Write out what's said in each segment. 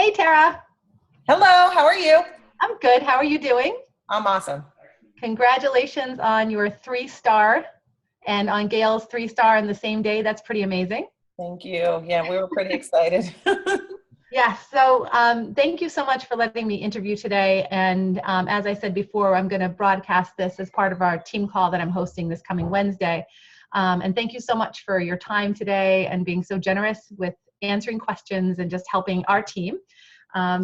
Hey, Tara. Hello, how are you? I'm good. How are you doing? I'm awesome. Congratulations on your 3-star and on Gail's 3-star in the same day. That's pretty amazing. Thank you. Yeah, we were pretty excited. Yeah, so thank you so much for letting me interview today. And as I said before, I'm going to broadcast this as part of our team call that I'm hosting this coming Wednesday. And thank you so much for your time today and being so generous with answering questions and just helping our team.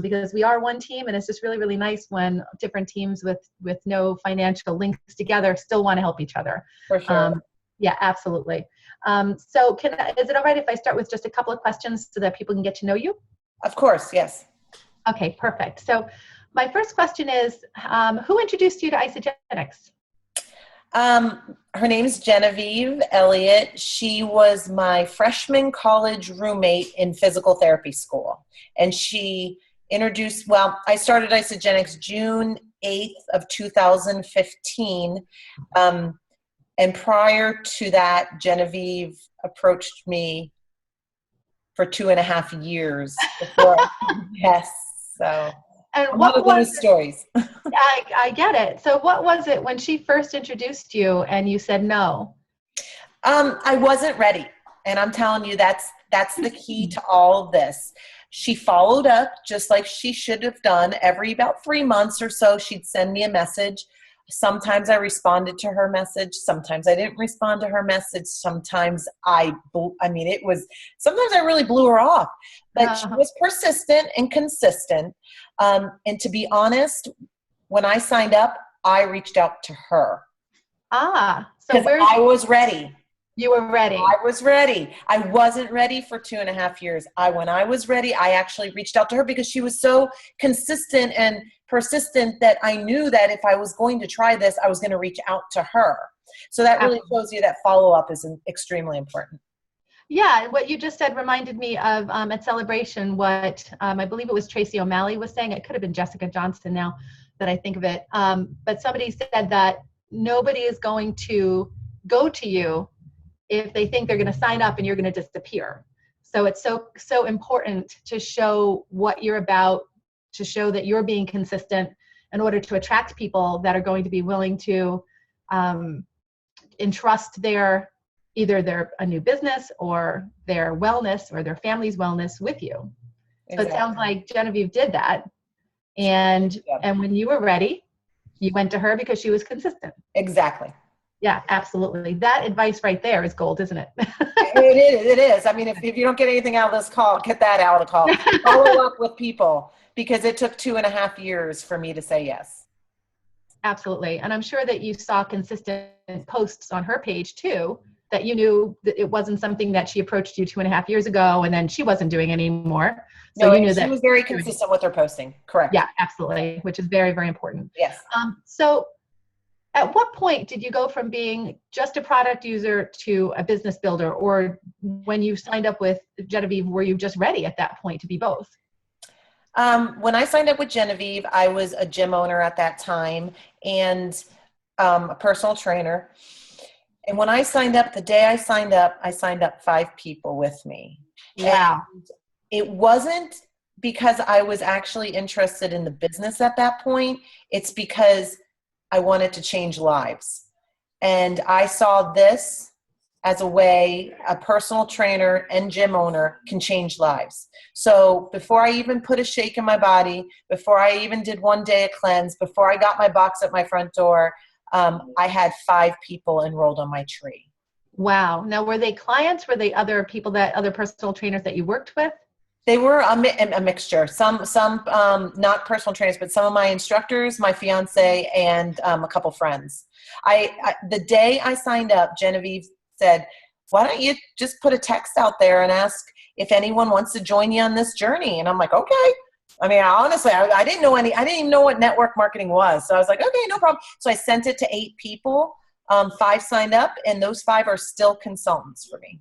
Because we are one team, and it's just really, really nice when different teams with no financial links together still want to help each other. For sure. Yeah, absolutely. So is it all right if I start with just a couple of questions so that people can get to know you? Of course, yes. Okay, perfect. So my first question is, who introduced you to Isogenics? Her name is Genevieve Elliott. She was my freshman college roommate in physical therapy school. And she I started Isogenics June 8th of 2015. And prior to that, Genevieve approached me for 2.5 years before yes. So And one what of was those stories. I get it. So what was it when she first introduced you and you said no? I wasn't ready. And I'm telling you, that's the key to all of this. She followed up just like she should have done. Every about 3 months or so, she'd send me a message. Sometimes I responded to her message. Sometimes I didn't respond to her message. Sometimes sometimes I really blew her off. But she was persistent and consistent. And to be honest, when I signed up, I reached out to her. So I was ready. You were ready. I was ready. I wasn't ready for 2.5 years. When I was ready, I actually reached out to her because she was so consistent and persistent that I knew that if I was going to try this, I was going to reach out to her. So that really shows you that follow-up is extremely important. Yeah, what you just said reminded me of at Celebration what I believe it was Tracy O'Malley was saying. It could have been Jessica Johnson now that I think of it. But somebody said that nobody is going to go to you if they think they're going to sign up and you're going to disappear. So it's so important to show what you're about, to show that you're being consistent in order to attract people that are going to be willing to entrust either a new business or their wellness or their family's wellness with you. So It sounds like Genevieve did that. And when you were ready, you went to her because she was consistent. Exactly. Yeah, absolutely. That advice right there is gold, isn't it? It is. I mean, if you don't get anything out of this call, get that out of the call. Follow up with people, because it took 2.5 years for me to say yes. Absolutely. And I'm sure that you saw consistent posts on her page too, that you knew that it wasn't something that she approached you 2.5 years ago and then she wasn't doing anymore. So no, you knew she was very consistent with her posting. Correct. Yeah, absolutely. Which is very, very important. Yes. So at what point did you go from being just a product user to a business builder? Or when you signed up with Genevieve, were you just ready at that point to be both? When I signed up with Genevieve, I was a gym owner at that time and a personal trainer. And when I signed up, the day I signed up 5 people with me. Wow. And it wasn't because I was actually interested in the business at that point. It's because I wanted to change lives. And I saw this as a way a personal trainer and gym owner can change lives. So before I even put a shake in my body, before I even did 1 day of cleanse, before I got my box at my front door, I had 5 people enrolled on my tree. Wow. Now, were they clients? Were they other personal trainers that you worked with? They were a mixture. Some not personal trainers, but some of my instructors, my fiance, and a couple friends. The day I signed up, Genevieve said, "Why don't you just put a text out there and ask if anyone wants to join you on this journey?" And I'm like, "Okay." I mean, honestly, I didn't know I didn't even know what network marketing was. So I was like, "Okay, no problem." So I sent it to 8 people. 5 signed up, and those 5 are still consultants for me.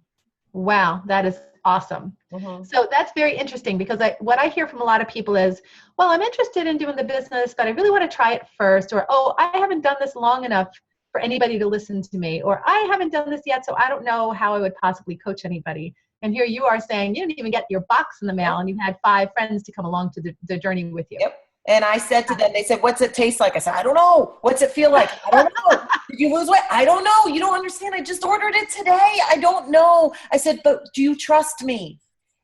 Wow, that is awesome. Mm-hmm. So that's very interesting because what I hear from a lot of people is, well, I'm interested in doing the business, but I really want to try it first. Or, oh, I haven't done this long enough for anybody to listen to me. Or I haven't done this yet, so I don't know how I would possibly coach anybody. And here you are saying you didn't even get your box in the mail, and you had 5 friends to come along to the journey with you. Yep. And I said to them, they said, what's it taste like? I said, I don't know. What's it feel like? I don't know. Did you lose weight? I don't know. You don't understand. I just ordered it today. I don't know. I said, but do you trust me?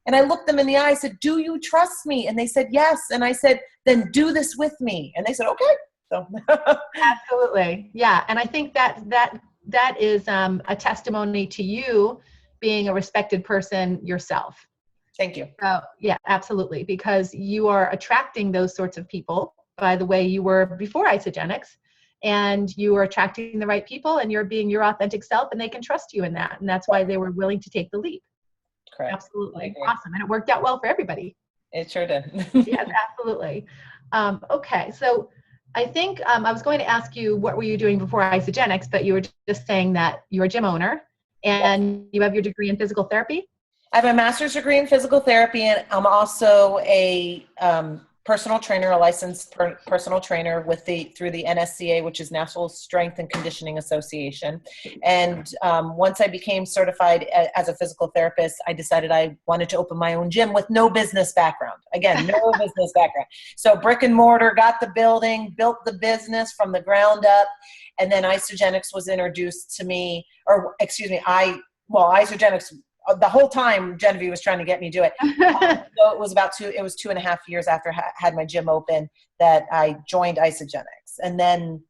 And I looked them in the eye. I said, do you trust me? And they said, yes. And I said, then do this with me. And they said, okay. So Absolutely. Yeah. And I think that is a testimony to you being a respected person yourself. Thank you. So, yeah, absolutely. Because you are attracting those sorts of people by the way you were before Isagenix, and you are attracting the right people, and you're being your authentic self, and they can trust you in that. And that's why they were willing to take the leap. Correct. Absolutely. Awesome. And it worked out well for everybody. It sure did. Yes, absolutely. Okay. So I think I was going to ask you, what were you doing before Isagenix, but you were just saying that you're a gym owner and you have your degree in physical therapy. I have a master's degree in physical therapy, and I'm also a personal trainer, a licensed personal trainer through the NSCA, which is National Strength and Conditioning Association. And once I became certified as a physical therapist, I decided I wanted to open my own gym with no business background. Again, no business background. So brick and mortar, got the building, built the business from the ground up. And then Isagenix was introduced to me, Isagenix, the whole time Genevieve was trying to get me to do it. So it was 2.5 years after I had my gym open that I joined Isagenix. And then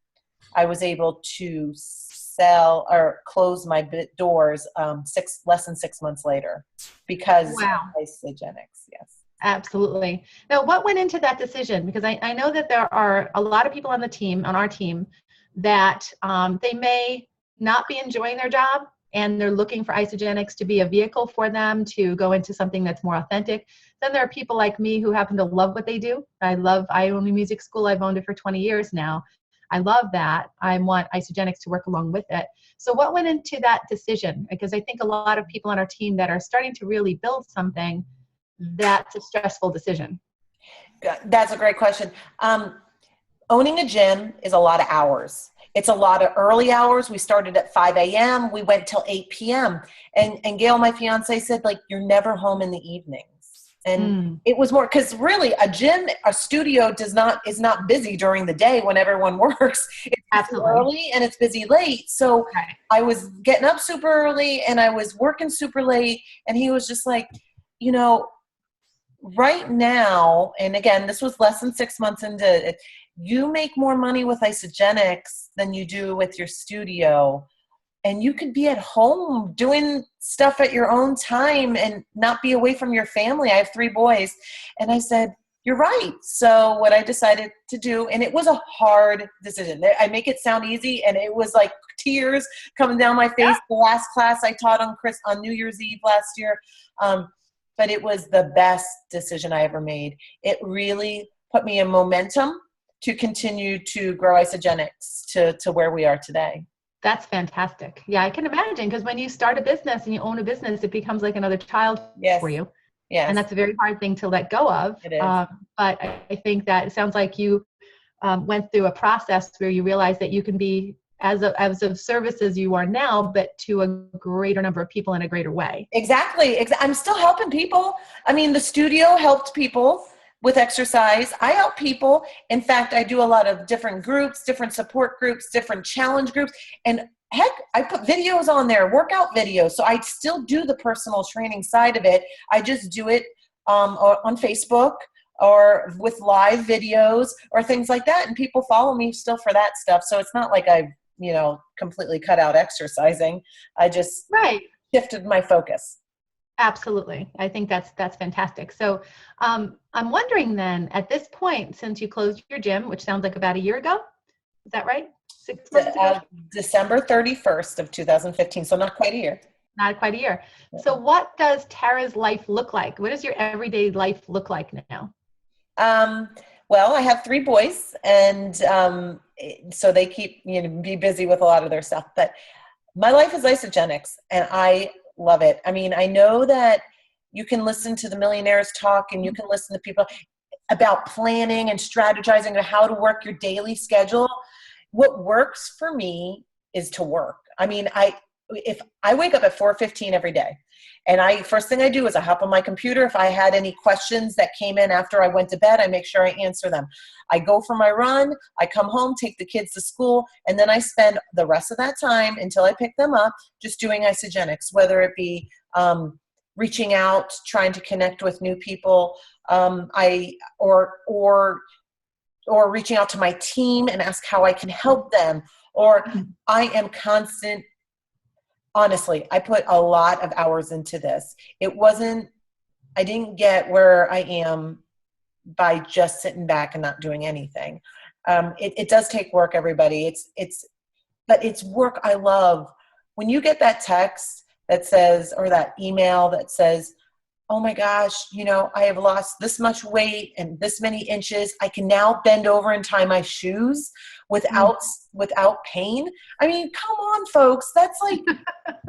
I was able to sell or close my doors less than 6 months later because of Isagenix. Yes. Absolutely. Now, what went into that decision? Because I know that there are a lot of people on our team, that they may not be enjoying their job, and they're looking for Isagenix to be a vehicle for them to go into something that's more authentic. Then there are people like me who happen to love what they do. I own a music school. I've owned it for 20 years now. I love that. I want Isagenix to work along with it. So what went into that decision? Because I think a lot of people on our team that are starting to really build something, that's a stressful decision. That's a great question. Owning a gym is a lot of hours. It's a lot of early hours. We started at 5 a.m. We went till 8 p.m. And Gail, my fiance, said, like, you're never home in the evenings. And it was more, because really a studio is not busy during the day when everyone works. It's Absolutely. early and it's busy late. So I was getting up super early and I was working super late. And he was just like, right now, and again, this was less than 6 months into it, you make more money with Isagenix than you do with your studio. And you could be at home doing stuff at your own time and not be away from your family. I have 3 boys. And I said, you're right. So what I decided to do, and it was a hard decision. I make it sound easy, and it was like tears coming down my face. Yeah. The last class I taught on New Year's Eve last year. But it was the best decision I ever made. It really put me in momentum to continue to grow Isagenix to where we are today. That's fantastic. Yeah, I can imagine, because when you start a business and you own a business, it becomes like another child for you. Yes. And that's a very hard thing to let go of. It is. But I think that it sounds like you went through a process where you realized that you can be as of service as you are now, but to a greater number of people in a greater way. Exactly. I'm still helping people. I mean, the studio helped people with exercise. I help people. In fact, I do a lot of different groups, different support groups, different challenge groups. And heck, I put videos on there, workout videos. So I still do the personal training side of it. I just do it on Facebook or with live videos or things like that. And people follow me still for that stuff. So it's not like I completely cut out exercising. I just shifted my focus. Absolutely. I think that's fantastic. So I'm wondering then, at this point, since you closed your gym, which sounds like about a year ago, is that right? 6 months ago? December 31st of 2015. So not quite a year. Not quite a year. So what does Tara's life look like? What does your everyday life look like now? Well, I have 3 boys, and so they keep be busy with a lot of their stuff. But my life is Isagenix, and I love it. I mean, I know that you can listen to the millionaires talk, and you can listen to people about planning and strategizing and how to work your daily schedule. What works for me is to work. I mean, if I wake up at 4:15 every day, and first thing I do is I hop on my computer. If I had any questions that came in after I went to bed, I make sure I answer them. I go for my run, I come home, take the kids to school, and then I spend the rest of that time until I pick them up just doing isogenics, whether it be reaching out, trying to connect with new people, or reaching out to my team and ask how I can help them, or I am constant. Honestly, I put a lot of hours into this. I didn't get where I am by just sitting back and not doing anything. It does take work, everybody. But it's work I love. When you get that text that says, or that email that says, oh my gosh, I have lost this much weight and this many inches. I can now bend over and tie my shoes without pain. I mean, come on, folks. That's like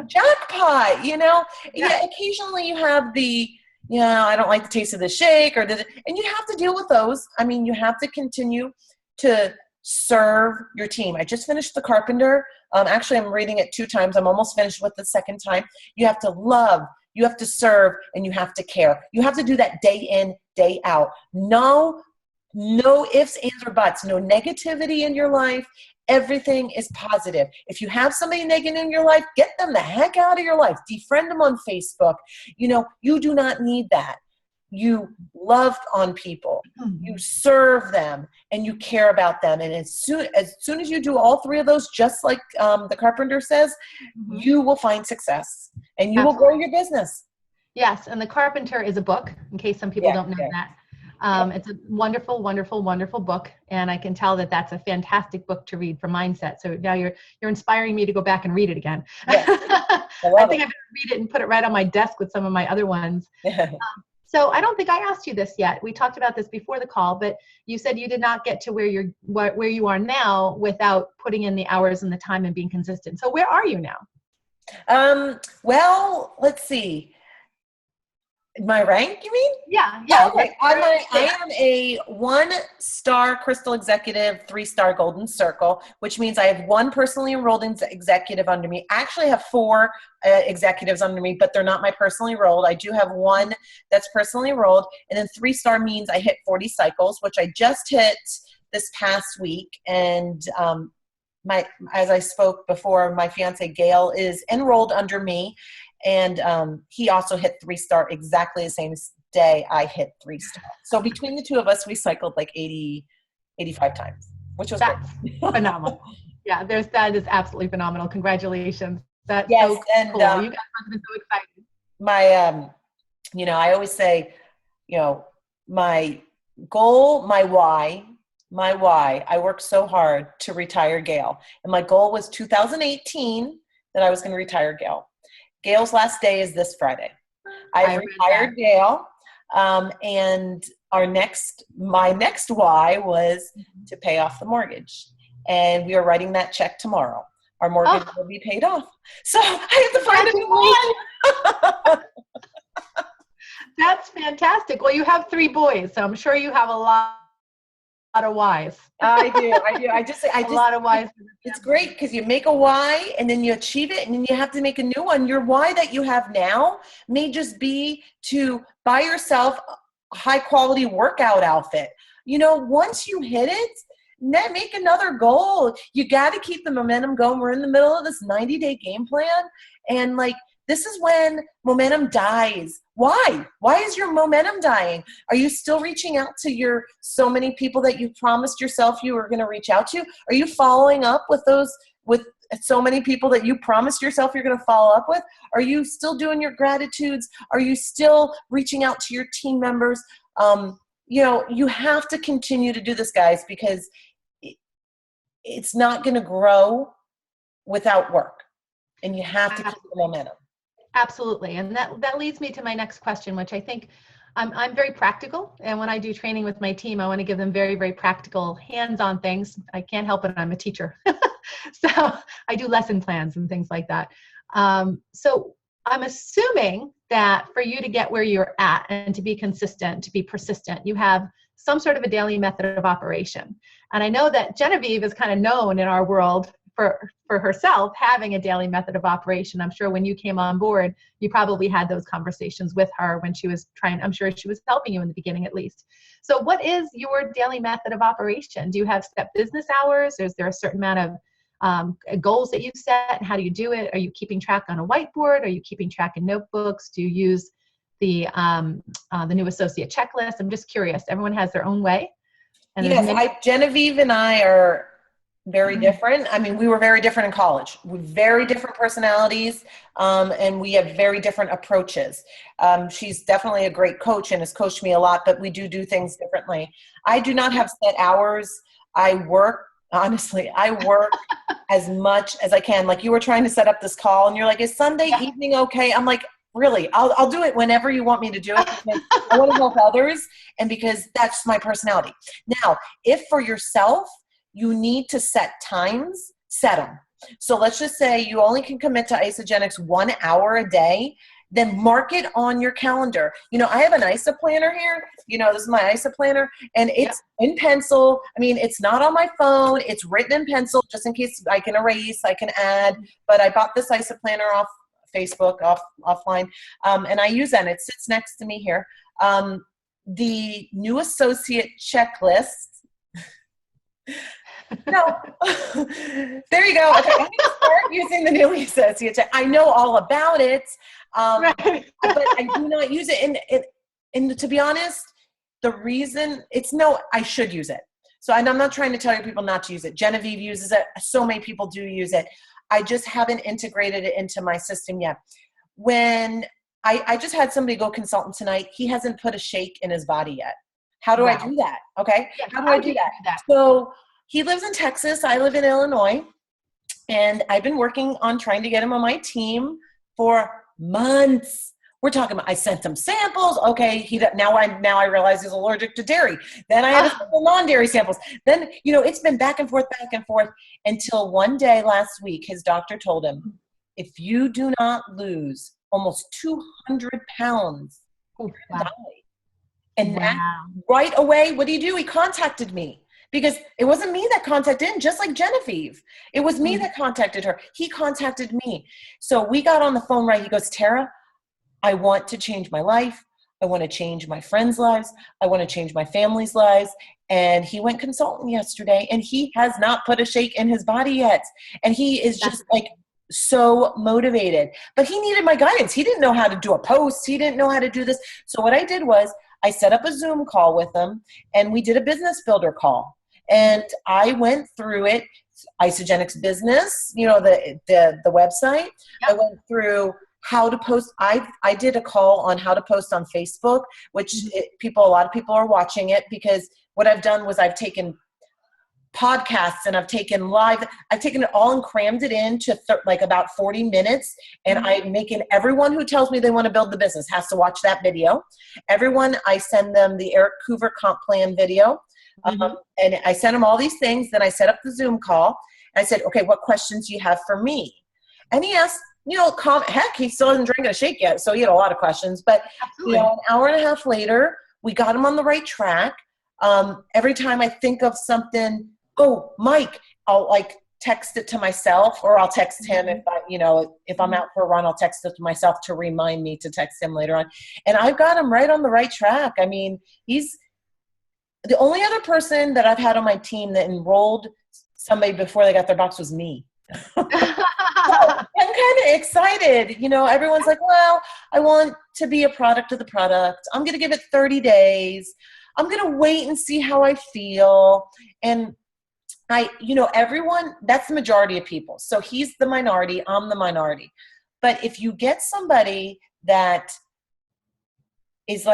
jackpot, Yeah, occasionally you have I don't like the taste of the shake, and you have to deal with those. I mean, you have to continue to serve your team. I just finished The Carpenter. Actually, I'm reading it 2 times. I'm almost finished with the second time. You have to love, you have to serve, and you have to care. You have to do that day in, day out. No ifs, ands, or buts. No negativity in your life. Everything is positive. If you have somebody negative in your life, get them the heck out of your life. Defriend them on Facebook. You do not need that. You love on people. You serve them, and you care about them. And as soon as you do all 3 of those, just like The Carpenter says, you will find success, and you will grow your business. Yes, and The Carpenter is a book, in case some people don't know that. It's a wonderful, wonderful, wonderful book, and I can tell that that's a fantastic book to read for mindset. So now you're inspiring me to go back and read it again. Yes. I think I better read it and put it right on my desk with some of my other ones. So I don't think I asked you this yet. We talked about this before the call, but you said you did not get to where you are now without putting in the hours and the time and being consistent. So where are you now? Well, let's see. My rank, you mean? Yeah. Okay. I am a 1-star Crystal Executive, 3-star Golden Circle, which means I have 1 personally enrolled executive under me. I actually have 4 executives under me, but they're not my personally enrolled. I do have 1 that's personally enrolled, and then 3-star means I hit 40 cycles, which I just hit this past week. And as I spoke before, my fiance Gail is enrolled under me. And he also hit 3-star exactly the same day I hit 3-star. So between the 2 of us, we cycled like 85 times, which was phenomenal. Yeah, that is absolutely phenomenal. Congratulations. That's so cool. You guys must have been so excited. My, I always say, my goal, my why, I worked so hard to retire Gail. And my goal was 2018 that I was going to retire Gail. Gail's last day is this Friday. I retired Gail, and my next why was to pay off the mortgage, and we are writing that check tomorrow. Our mortgage will be paid off, so I have to find a new why. That's fantastic. Well, you have 3 boys, so I'm sure you have a lot of whys. I do. I just a lot of whys. It's great because you make a why and then you achieve it and then you have to make a new one. Your why that you have now may just be to buy yourself a high quality workout outfit. Once you hit it, make another goal. You got to keep the momentum going. We're in the middle of this 90-day game plan, and this is when momentum dies. Why? Why is your momentum dying? Are you still reaching out to so many people that you promised yourself you were going to reach out to? Are you following up with so many people that you promised yourself you're going to follow up with? Are you still doing your gratitudes? Are you still reaching out to your team members? You have to continue to do this, guys, because it's not going to grow without work, and you have to keep the momentum. Absolutely. And that leads me to my next question, which I think I'm very practical. And when I do training with my team, I want to give them very, very practical hands-on things. I can't help it. I'm a teacher. So I do lesson plans and things like that. So I'm assuming that for you to get where you're at and to be consistent, to be persistent, you have some sort of a daily method of operation. And I know that Genevieve is kind of known in our world for herself having a daily method of operation. I'm sure when you came on board, you probably had those conversations with her when she was trying. I'm sure she was helping you in the beginning, at least. So what is your daily method of operation? Do you have set business hours? Is there a certain amount of goals that you've set? How do you do it? Are you keeping track on a whiteboard? Are you keeping track in notebooks? Do you use the new associate checklist? I'm just curious. Everyone has their own way. And Yes, Genevieve and I are very different. I mean, we were very different in college. We're very different personalities, and we have very different approaches. She's definitely a great coach and has coached me a lot, but we do things differently. I do not have set hours. Honestly, I work as much as I can. Like you were trying to set up this call and you're like, is Sunday evening okay? I'm like, really, I'll do it whenever you want me to do it, because I want to help others and because that's my personality. Now, if for yourself, you need to set times, set them. So let's just say you only can commit to Isogenics 1 hour a day, then mark it on your calendar. You know, I have an ISA planner here. You know, this is my ISA planner, and it's in pencil. I mean, it's not on my phone. It's written in pencil just in case I can erase, I can add. But I bought this ISA planner off Facebook, offline, and I use that. And it sits next to me here. The new associate checklist. No, there you go. Okay, I'm going to start using the new associate check. I know all about it, but I do not use it. And to be honest, the reason I should use it. So I'm not trying to tell you people not to use it. Genevieve uses it. So many people do use it. I just haven't integrated it into my system yet. When I just had somebody go consultant tonight, he hasn't put a shake in his body yet. How do I do that? Okay. Yeah, how do I do that? So he lives in Texas. I live in Illinois. And I've been working on trying to get him on my team for months. We're talking about, I sent him samples. Okay. Now I realize he's allergic to dairy. Then I had a couple non-dairy samples. Then, it's been back and forth until one day last week, his doctor told him, if you do not lose almost 200 pounds, you're gonna die. And that right away, what did he do? He contacted me. Because it wasn't me that contacted him, just like Genevieve. It was me that contacted her. He contacted me. So we got on the phone, right? He goes, Tara, I want to change my life. I want to change my friends' lives. I want to change my family's lives. And he went consultant yesterday, and he has not put a shake in his body yet. And he is just like so motivated. But he needed my guidance. He didn't know how to do a post. He didn't know how to do this. So what I did was I set up a Zoom call with him, and we did a business builder call. And I went through it, Isogenics Business, the website. Yep. I went through how to post. I did a call on how to post on Facebook, which a lot of people are watching it, because what I've done was I've taken podcasts and I've taken it all and crammed it into about 40 minutes. And I'm making everyone who tells me they want to build the business has to watch that video. Everyone, I send them the Eric Coover comp plan video. And I sent him all these things. Then I set up the Zoom call. And I said, okay, what questions do you have for me? And he asked, heck, he still hasn't drank a shake yet. So he had a lot of questions. But, an hour and a half later, we got him on the right track. Every time I think of something, oh, Mike, I'll text it to myself, or I'll text him if I'm out for a run, I'll text it to myself to remind me to text him later on. And I've got him right on the right track. I mean, he's the only other person that I've had on my team that enrolled somebody before they got their box was me. So I'm kind of excited. Everyone's like, well, I want to be a product of the product. I'm going to give it 30 days. I'm going to wait and see how I feel. And everyone, that's the majority of people. So he's the minority, I'm the minority. But if you get somebody that is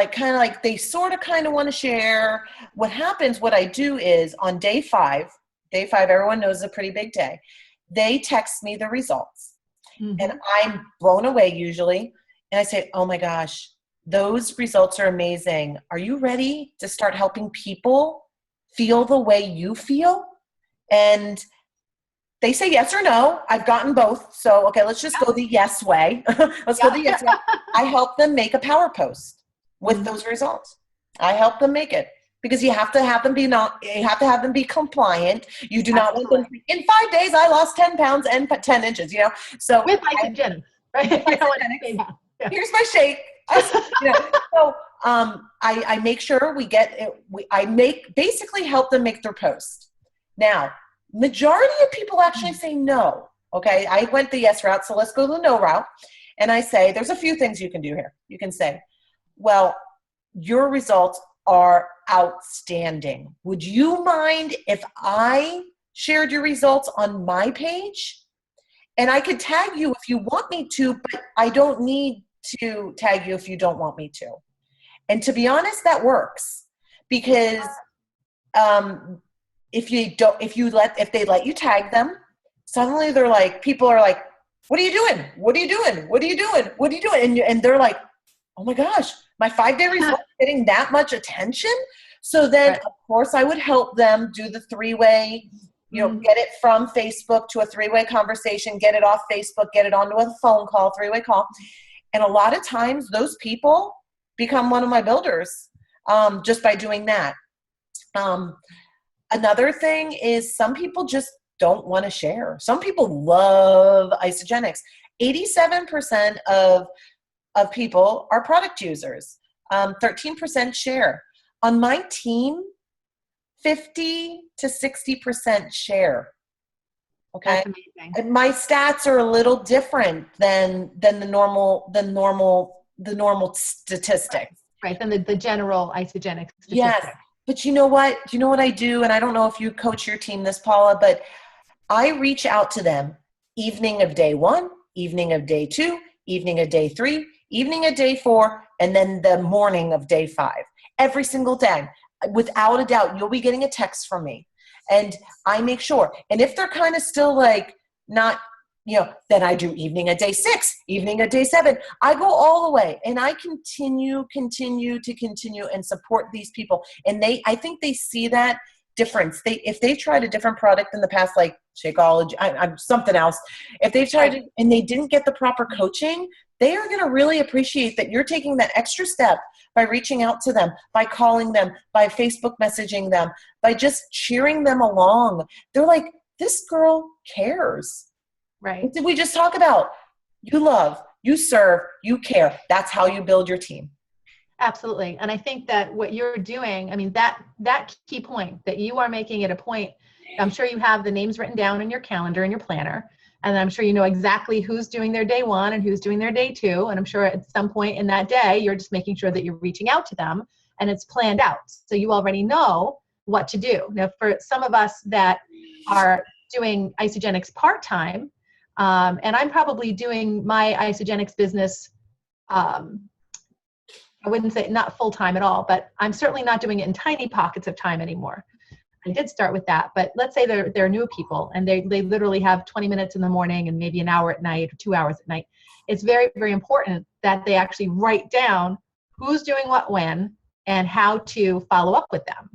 they sort of want to share, what I do is on day five, everyone knows is a pretty big day. They text me the results and I'm blown away usually. And I say, oh my gosh, those results are amazing. Are you ready to start helping people feel the way you feel? And they say yes or no. I've gotten both. So, okay, let's just go the yes way. Let's go the yes way. I help them make a power post with those results. I help them make it. because you have to have them be compliant. You do not want them Absolutely. in 5 days I lost 10 pounds and 10 inches, So With isogenics, right? with You don't want to isogenics, say that. Yeah. here's my shake. So I make sure we get it. I basically help them make their post. Now, majority of people actually say no. Okay, I went the yes route, so let's go the no route. And I say, there's a few things you can do here. You can say, well, your results are outstanding. Would you mind if I shared your results on my page? And I could tag you if you want me to, but I don't need to tag you if you don't want me to. And to be honest, that works, because if they let you tag them, suddenly they're like, people are like, what are you doing? What are you doing? What are you doing? What are you doing? And they're like, oh my gosh, my 5-day result getting that much attention. So then, of course, I would help them do the 3-way, get it from Facebook to a 3-way conversation, get it off Facebook, get it onto a phone call, 3-way call. And a lot of times those people become one of my builders just by doing that. Another thing is some people just don't want to share. Some people love isogenics. 87% of people are product users. 13% share. On my team, 50 to 60% share. Okay. That's amazing. And my stats are a little different than the normal statistics. Right. Then the general isogenic statistic. Yes. But you know what? You know what I do? And I don't know if you coach your team this, Paula, but I reach out to them evening of day 1, evening of day 2, evening of day 3, evening of day 4, and then the morning of day 5. Every single day. Without a doubt, you'll be getting a text from me. And I make sure. And if they're kind of still like not, then I do evening of day 6, evening of day 7. I go all the way, and I continue and support these people. And I think they see that difference. If they've tried a different product in the past, like Shakeology, I'm something else. If they've tried it and they didn't get the proper coaching, they are going to really appreciate that you're taking that extra step by reaching out to them, by calling them, by Facebook messaging them, by just cheering them along. They're like, this girl cares. Right. What did we just talk about? You love, you serve, you care. That's how you build your team. Absolutely. And I think that what you're doing, I mean, that key point that you are making it a point, I'm sure you have the names written down in your calendar and your planner. And I'm sure you know exactly who's doing their day 1 and who's doing their day 2. And I'm sure at some point in that day, you're just making sure that you're reaching out to them and it's planned out. So you already know what to do. Now, for some of us that are doing isogenics part-time, and I'm probably doing my isogenics business, I wouldn't say not full-time at all, but I'm certainly not doing it in tiny pockets of time anymore. I did start with that, but let's say they're new people and they literally have 20 minutes in the morning and maybe an hour at night or 2 hours at night. It's very, very important that they actually write down who's doing what when and how to follow up with them.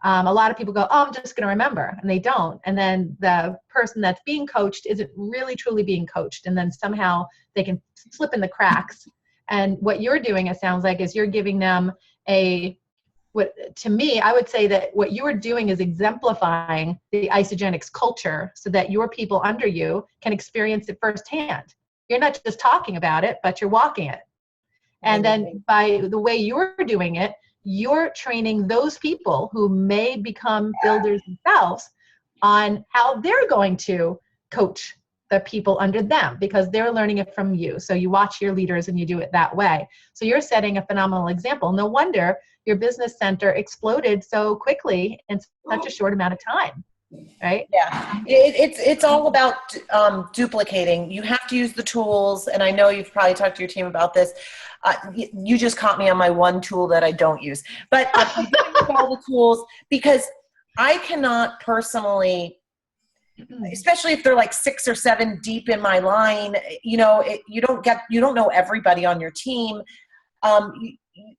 A lot of people go, oh, I'm just going to remember, and they don't. And then the person that's being coached isn't really truly being coached. And then somehow they can slip in the cracks. And what you're doing, it sounds like, is you're giving them to me, I would say that what you are doing is exemplifying the isogenics culture so that your people under you can experience it firsthand. You're not just talking about it, but you're walking it. And then by the way you're doing it, you're training those people who may become builders themselves on how they're going to coach the people under them, because they're learning it from you. So you watch your leaders and you do it that way. So you're setting a phenomenal example. No wonder your business center exploded so quickly in such a short amount of time, right? Yeah, it's all about duplicating. You have to use the tools, and I know you've probably talked to your team about this. You just caught me on my one tool that I don't use. But I do use all the tools because I cannot personally, especially if they're like 6 or 7 deep in my line, you don't know everybody on your team.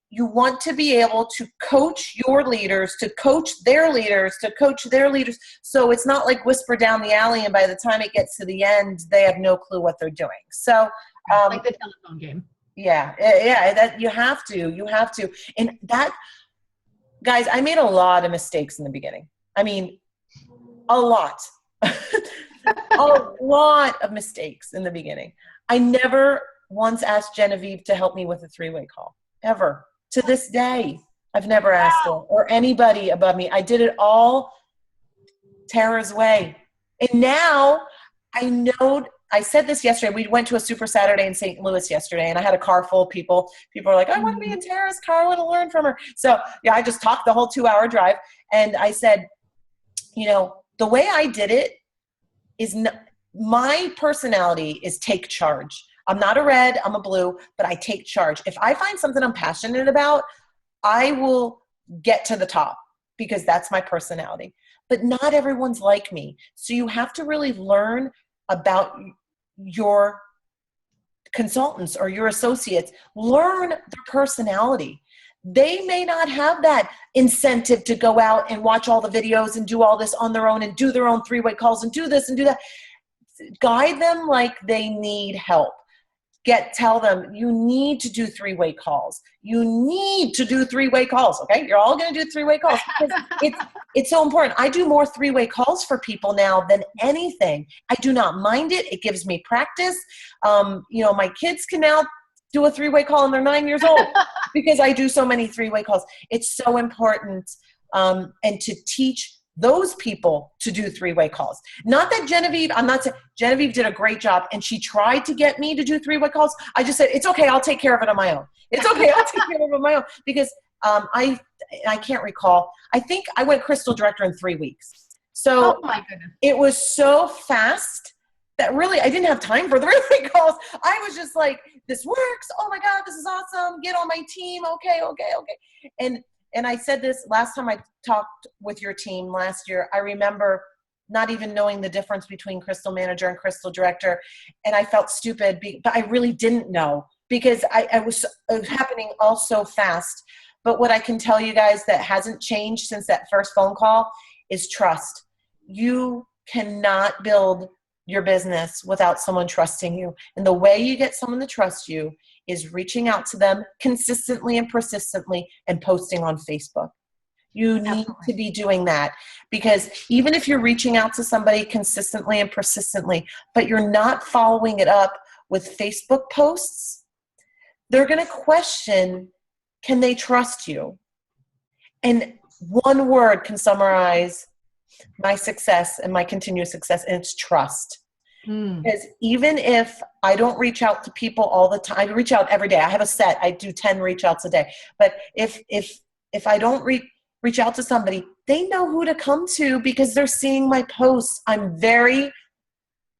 You want to be able to coach your leaders, to coach their leaders, to coach their leaders. So it's not like whisper down the alley, and by the time it gets to the end, they have no clue what they're doing. So like the telephone game. Yeah, that you have to, and Guys, I made a lot of mistakes in the beginning. I mean, a lot. A lot of mistakes in the beginning. I never once asked Genevieve to help me with a three-way call, ever. To this day, I've never asked her or anybody above me. I did it all Tara's way. And now I know, I said this yesterday. We went to a Super Saturday in St. Louis yesterday, and I had a car full of people. People are like, I want to be in Tara's car. I want to learn from her. So yeah, I just talked the whole 2-hour drive. And I said, you know, the way I did it is my personality is take charge. I'm not a red, I'm a blue, but I take charge. If I find something I'm passionate about, I will get to the top because that's my personality. But not everyone's like me. So you have to really learn about your consultants or your associates. Learn their personality. They may not have that incentive to go out and watch all the videos and do all this on their own and do their own three-way calls and do this and do that. Guide them like they need help. Tell them you need to do three-way calls. You need to do three-way calls. Okay. You're all going to do three-way calls because it's so important. I do more three-way calls for people now than anything. I do not mind it. It gives me practice. You know, my kids can now do a three-way call and they're 9 years old because I do so many three-way calls. It's so important. And to teach those people to do three-way calls. Not that Genevieve, I'm not saying Genevieve did a great job and she tried to get me to do three-way calls. I just said, it's okay. I'll take care of it on my own. It's okay. I'll take care of it on my own because I can't recall. I think I went Crystal Director in 3 weeks. So oh my goodness. It was so fast that really I didn't have time for the three-way calls. I was just like, this works. Oh my God, this is awesome. Get on my team. Okay. And I said this last time I talked with your team last year. I remember not even knowing the difference between Crystal Manager and Crystal Director. And I felt stupid, but I really didn't know because it was happening all so fast. But what I can tell you guys that hasn't changed since that first phone call is trust. You cannot build your business without someone trusting you. And the way you get someone to trust you is reaching out to them consistently and persistently and posting on Facebook. You need to be doing that because even if you're reaching out to somebody consistently and persistently, but you're not following it up with Facebook posts, they're going to question, can they trust you? And one word can summarize my success and my continuous success, and it's trust. Because even if I don't reach out to people all the time, I reach out every day. I have a set. I do 10 reach outs a day. But if I don't reach out to somebody, they know who to come to because they're seeing my posts. I'm very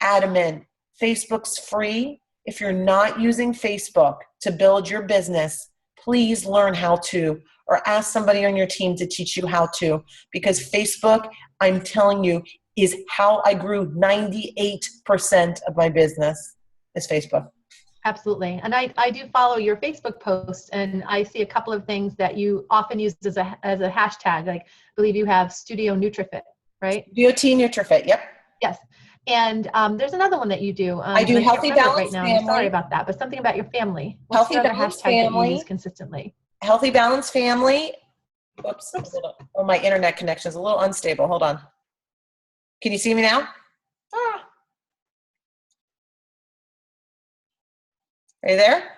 adamant. Facebook's free. If you're not using Facebook to build your business, please learn how to, or ask somebody on your team to teach you how to, because Facebook, I'm telling you, is how I grew 98% of my business is Facebook. Absolutely. And I do follow your Facebook posts, and I see a couple of things that you often use as a hashtag. Like, I believe you have Studio NutriFit, right? Studio NutriFit, yep. Yes. And there's another one that you do. I do Healthy Balance right now. Family. I'm sorry about that, but something about your family. What's Healthy the other Balance hashtag Family. that you use consistently? Healthy Balance Family. Oops. Oh, my internet connection is a little unstable. Hold on. Can you see me now? Are you there?